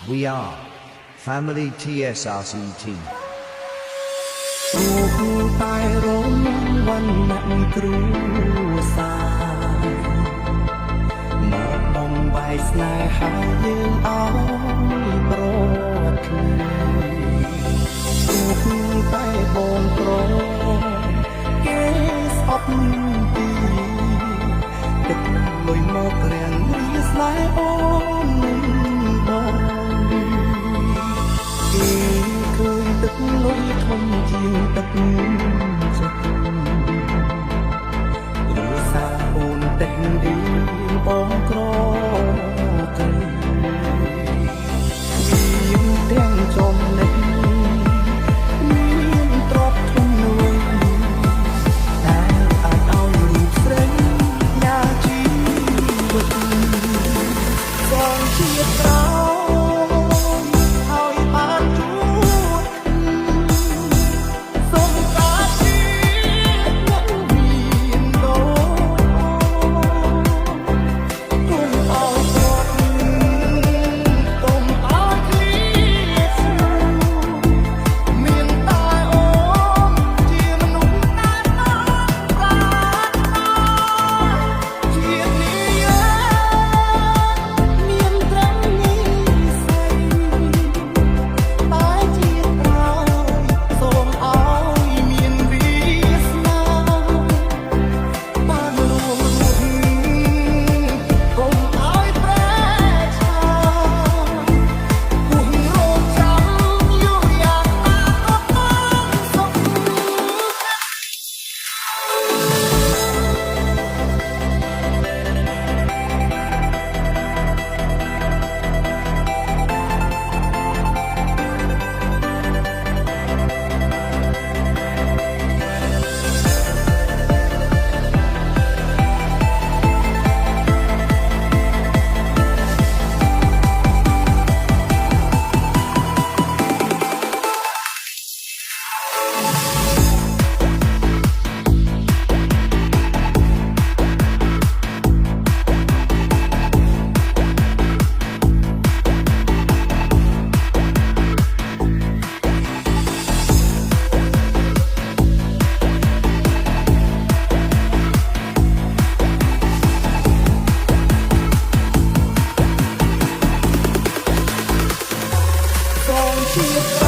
We are Family TSRC Team រូបតែរំវណ្ណៈគ្រួសារមកបំបែកស្នេហាយើងឲ្យប្រថ្លៃរូបតែបងប្រុសគេស្អប់ទីទឹកលុយមករាំងរីស្នេហ៍អូននឹងបងគេឃើញទឹកលុយធំជាងទឹកចិត្តឬសាអូនតែងឌីបងក្រត្រីមានទាំងចំណេះមានទ្រព្យធននួយតែអាចឲ្យរូបស្រីញ៉ាជីវិតសងជាតិក្រោយហើយបានជួបសូមការជាអ្នកមានដូចគុំអោយគាត់គុំអោយឃ្លៀសមានតែអូនជាមនុស្សដែលបានប្រាថ្នាជាតិនេះមានត្រឹមនេះស្អីតែជាតិក្រោយសូមអោយមានវាសនាបានរួមរស់កុំអោយប្រែឆាពុះរងចាំយូរយ៉ាងណាក៏បានសុខ សងជាតិ